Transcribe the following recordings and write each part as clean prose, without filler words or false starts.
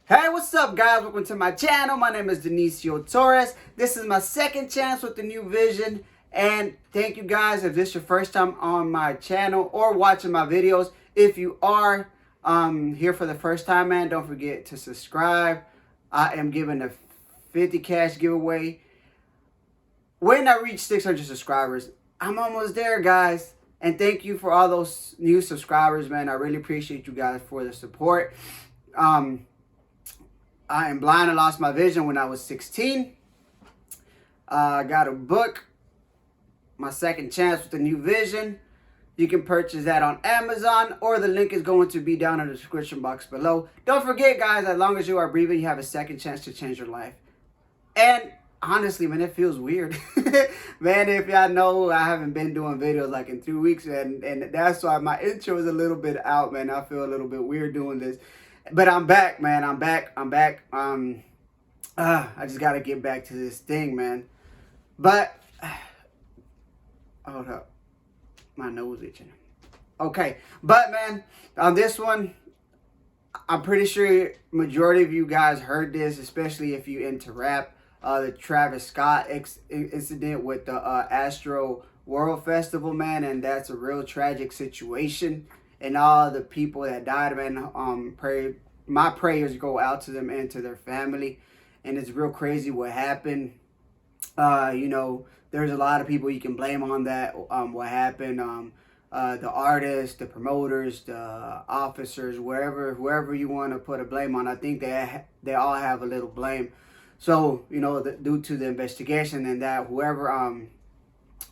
Hey, what's up guys? Welcome to my channel. My name is Dionicio Torres. This is my second chance with the new vision. And thank you guys if this is your first time on my channel or watching my videos. If you are here for the first time, man, don't forget to subscribe. I am giving a 50 cash giveaway. When I reach 600 subscribers, I'm almost there, guys. And thank you for all those new subscribers, man. I really appreciate you guys for the support. I am blind. I lost my vision when I was 16. I got a book, My Second Chance with the New Vision. You can purchase that on Amazon, or the link is going to be down in the description box below. Don't forget, guys, as long as you are breathing, you have a second chance to change your life. And honestly, man, it feels weird. Man, if y'all know, I haven't been doing videos like in 2 weeks, and that's why my intro is a little bit out, man. I feel a little bit weird doing this. But I'm back, man. I'm back. I just got to get back to this thing, man. But, hold up. My nose itching. Okay. But, man, on this one, I'm pretty sure majority of you guys heard this, especially if you into rap. The Travis Scott incident with the Astro World Festival, man. And that's a real tragic situation. And all the people that died, man, my prayers go out to them and to their family. And it's real crazy what happened. You know, there's a lot of people you can blame on that, what happened. The artists, the promoters, the officers, whoever you want to put a blame on. I think they all have a little blame. So, you know, due to the investigation and that,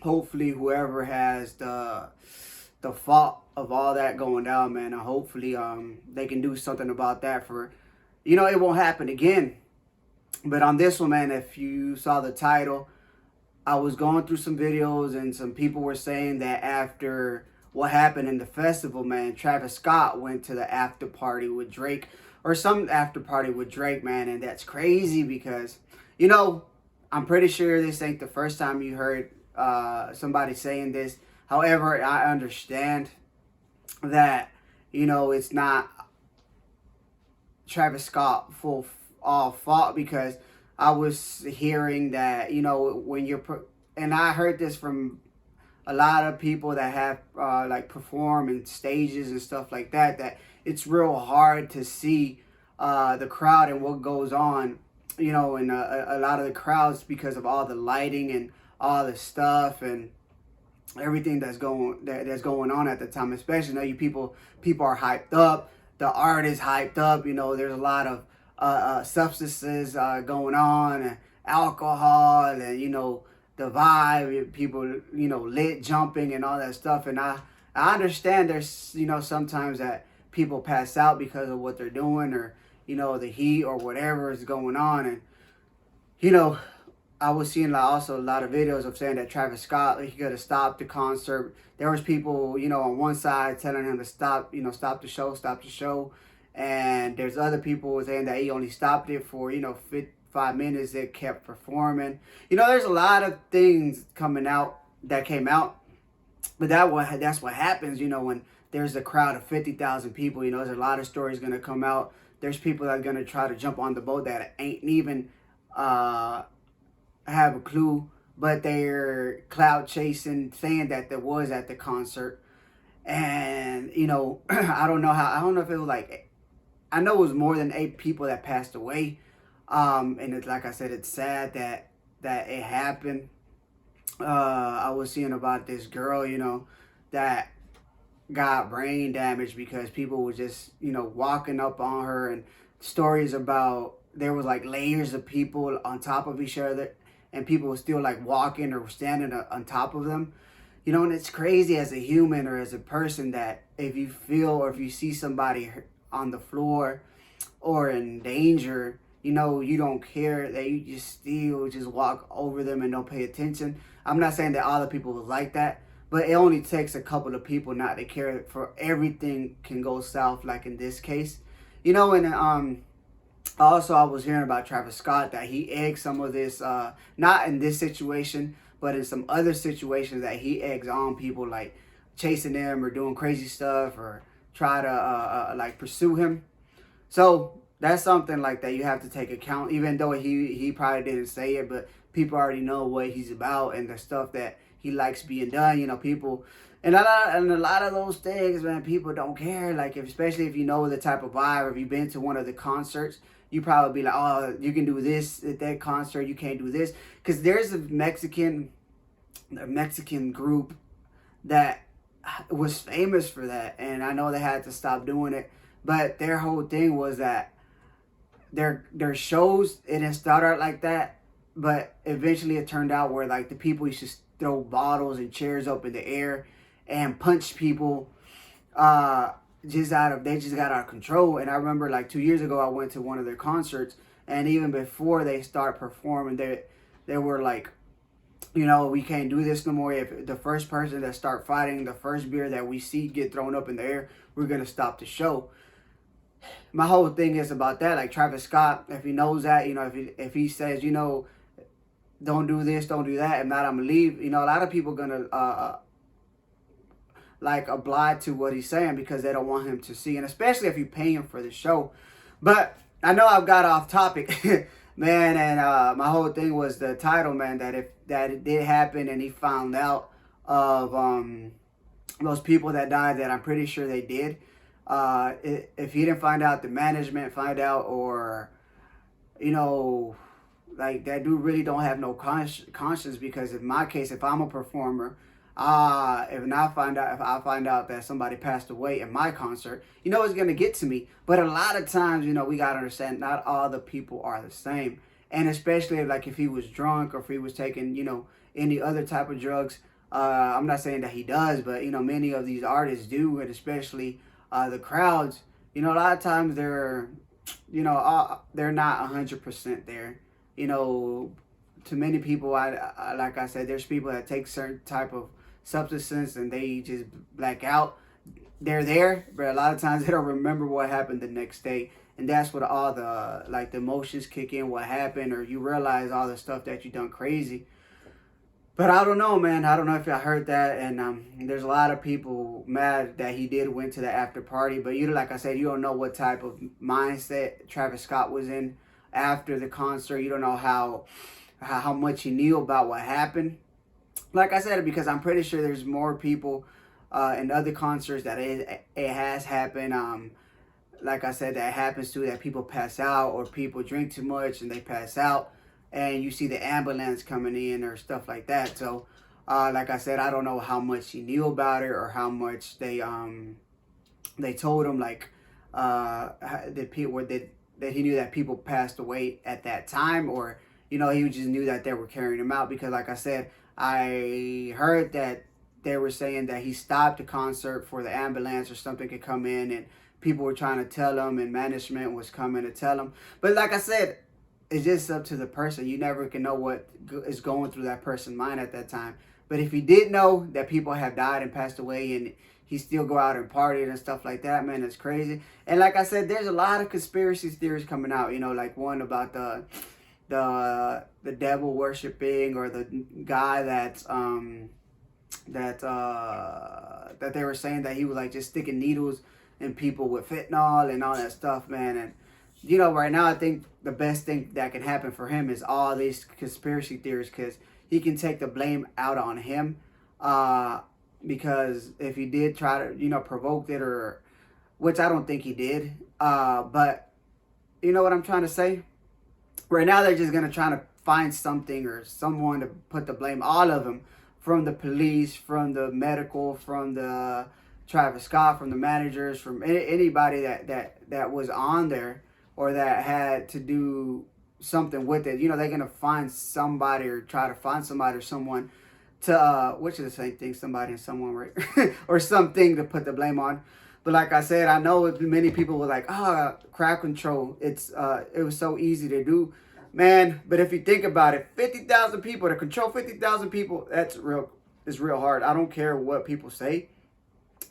hopefully whoever has the fault of all that going down, man, and hopefully they can do something about that for, you know, it won't happen again. But on this one, man, if you saw the title, I was going through some videos and some people were saying that after what happened in the festival, man, Travis Scott went to the after party with Drake, or some after party with Drake, man. And that's crazy because, you know, I'm pretty sure this ain't the first time you heard somebody saying this. However, I understand that, you know, it's not Travis Scott all fault, because I was hearing that, you know, when and I heard this from a lot of people that have like perform in stages and stuff like that, that it's real hard to see the crowd and what goes on, you know, in a lot of the crowds because of all the lighting and all the stuff and everything that's going on at the time. Especially, you know, people are hyped up, the art is hyped up, you know, there's a lot of substances going on, and alcohol, and, you know, the vibe, people, you know, lit jumping and all that stuff. And I understand there's, you know, sometimes that people pass out because of what they're doing, or, you know, the heat or whatever is going on. And, you know, I was seeing also a lot of videos of saying that Travis Scott, he could have stopped the concert. There was people, you know, on one side telling him to stop, you know, stop the show. And there's other people saying that he only stopped it for, you know, 5 minutes. It kept performing. You know, there's a lot of things that came out. But that's what happens, you know, when there's a crowd of 50,000 people. You know, there's a lot of stories going to come out. There's people that are going to try to jump on the boat that ain't even have a clue, but they're cloud chasing, saying that there was at the concert. And, you know, I don't know if it was like, I know it was more than 8 people that passed away. And it's, like I said, it's sad that it happened. I was seeing about this girl, you know, that got brain damage because people were just, you know, walking up on her, and stories about there was like layers of people on top of each other, and people were still like walking or standing on top of them. You know, and it's crazy as a human or as a person that if you feel or if you see somebody on the floor or in danger, you know, you don't care, that you just walk over them and don't pay attention. I'm not saying that all the people was like that, but it only takes a couple of people not to care for everything can go south, like in this case. You know, and also, I was hearing about Travis Scott that he eggs some of this, not in this situation, but in some other situations that he eggs on people, like chasing them or doing crazy stuff or try to like pursue him. So that's something like that you have to take account, even though he probably didn't say it, but people already know what he's about and the stuff that he likes being done. You know, people, and a lot of those things, man, people don't care. Like, especially if you know the type of vibe, or if you've been to one of the concerts, you probably be like, oh, you can do this at that concert, you can't do this, because there's a Mexican group that was famous for that, and I know they had to stop doing it, but their whole thing was that their shows, it didn't start out like that, but eventually it turned out where like the people used to throw bottles and chairs up in the air and punch people, they just got out of control. And I remember like 2 years ago I went to one of their concerts, and even before they start performing, they were like, you know, we can't do this no more. If the first person that start fighting, the first beer that we see get thrown up in the air, we're gonna stop the show. My whole thing is about that. Like Travis Scott, if he knows that, you know, if he says, you know, don't do this, don't do that, if not, I'm gonna leave. You know, a lot of people gonna like oblige to what he's saying because they don't want him to see, and especially if you pay him for the show. But I know I've got off topic, man, and my whole thing was the title, man. That if that it did happen and he found out of those people that died, that I'm pretty sure they did. If he didn't find out, the management find out, or you know, like that dude really don't have no conscience. Because in my case, if I'm a performer, if I find out that somebody passed away in my concert, you know, it's gonna get to me. But a lot of times, you know, we gotta understand not all the people are the same, and especially like if he was drunk or if he was taking, you know, any other type of drugs. I'm not saying that he does, but you know, many of these artists do, and especially the crowds. You know, a lot of times they're not 100% there. You know, to many people, I like I said, there's people that take certain type of substances and they just black out. They're there, but a lot of times they don't remember what happened the next day, and that's what all the emotions kick in. What happened, or you realize all the stuff that you done crazy. But I don't know, man. I don't know if I heard that, and there's a lot of people mad that he did went to the after party. But like I said, you don't know what type of mindset Travis Scott was in after the concert. You don't know how much he knew about what happened. Like I said, because I'm pretty sure there's more people in other concerts that it has happened. Like I said, that happens too, that people pass out or people drink too much and they pass out, and you see the ambulance coming in or stuff like that. So, like I said, I don't know how much he knew about it or how much they told him, like that he knew that people passed away at that time, or you know, he just knew that they were carrying him out. Because like I said, I heard that they were saying that he stopped the concert for the ambulance or something could come in, and people were trying to tell him, and management was coming to tell him. But like I said, it's just up to the person. You never can know what is going through that person's mind at that time. But if he did know that people have died and passed away, and he still go out and party and stuff like that, man, it's crazy. And like I said, there's a lot of conspiracy theories coming out. You know, like one about the devil worshiping, or the guy that they were saying that he was like just sticking needles in people with fentanyl and all that stuff, man. And you know, right now I think the best thing that can happen for him is all these conspiracy theories, because he can take the blame out on him. Because if he did try to, you know, provoke it, or which I don't think he did, but you know what I'm trying to say. Right now they're just gonna try to find something or someone to put the blame, all of them, from the police, from the medical, from the Travis Scott, from the managers, from anybody that was on there or that had to do something with it. You know, they're gonna find somebody, or try to find somebody or someone to which is the same thing, somebody and someone, right? Or something to put the blame on. But like I said, I know many people were like, crowd control, it was so easy to do, man. But if you think about it, 50,000 people, to control 50,000 people, it's real hard. I don't care what people say.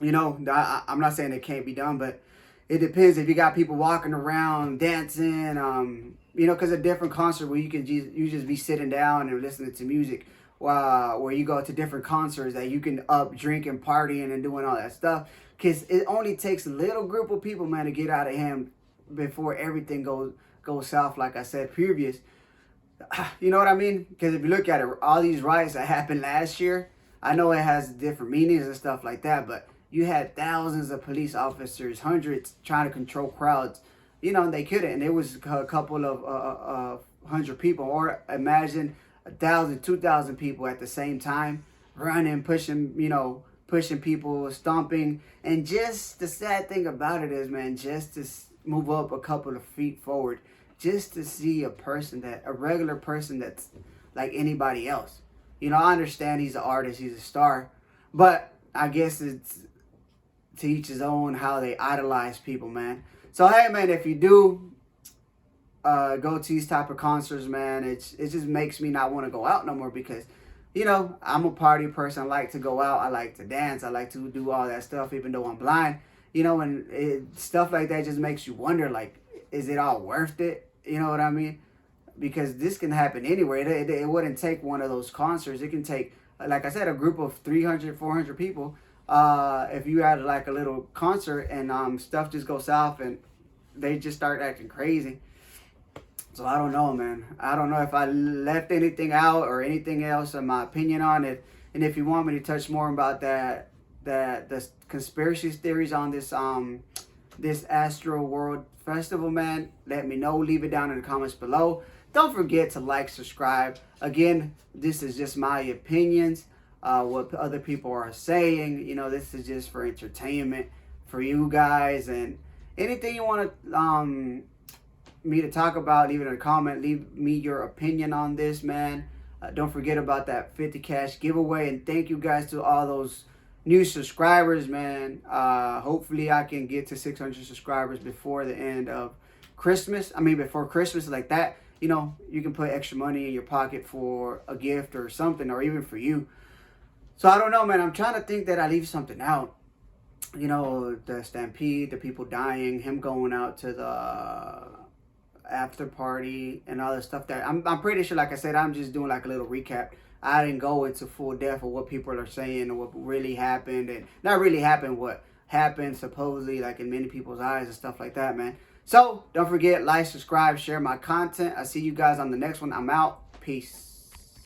You know, I'm not saying it can't be done, but it depends. If you got people walking around dancing, you know, because a different concert where you just be sitting down and listening to music, where you go to different concerts that you can up drinking, partying, and doing all that stuff. Because it only takes a little group of people, man, to get out of hand before everything goes south, like I said previous. You know what I mean? Because if you look at it, all these riots that happened last year, I know it has different meanings and stuff like that, but you had thousands of police officers, hundreds trying to control crowds. You know, they couldn't. And it was a couple of 100 people, or imagine 1,000, 2,000 people at the same time running, pushing people, stomping. And just the sad thing about it is, man, just to move up a couple of feet forward, just to see a regular person that's like anybody else. You know, I understand he's an artist, he's a star, but I guess it's to each his own how they idolize people, man. So, hey, man, if you do go to these type of concerts, man, it just makes me not want to go out no more because, you know, I'm a party person. I like to go out. I like to dance. I like to do all that stuff, even though I'm blind. You know, and stuff like that just makes you wonder, like, is it all worth it? You know what I mean? Because this can happen anywhere. It wouldn't take one of those concerts. It can take, like I said, a group of 300, 400 people. If you had like a little concert and stuff just goes south and they just start acting crazy. So I don't know, man. I don't know if I left anything out or anything else in my opinion on it. And if you want me to touch more about the conspiracy theories on this Astro World Festival, man, let me know. Leave it down in the comments below. Don't forget to like, subscribe. Again, this is just my opinions. What other people are saying. You know, this is just for entertainment for you guys. And anything you want me to talk about, leave it in a comment. Leave me your opinion on this, man. Don't forget about that 50 cash giveaway. And thank you guys to all those new subscribers, man. Hopefully I can get to 600 subscribers before the end of Christmas. I mean, before Christmas, like that. You know, you can put extra money in your pocket for a gift or something, or even for you. So I don't know, man. I'm trying to think that I leave something out. You know, the stampede, the people dying, him going out to the after party and all the stuff that I'm pretty sure, like I said, I'm just doing like a little recap. I didn't go into full depth of what people are saying and what really happened, and not really happened, what happened supposedly, like in many people's eyes and stuff like that, man. So don't forget, like, subscribe, share my content. I'll see you guys on the next one. I'm out. Peace.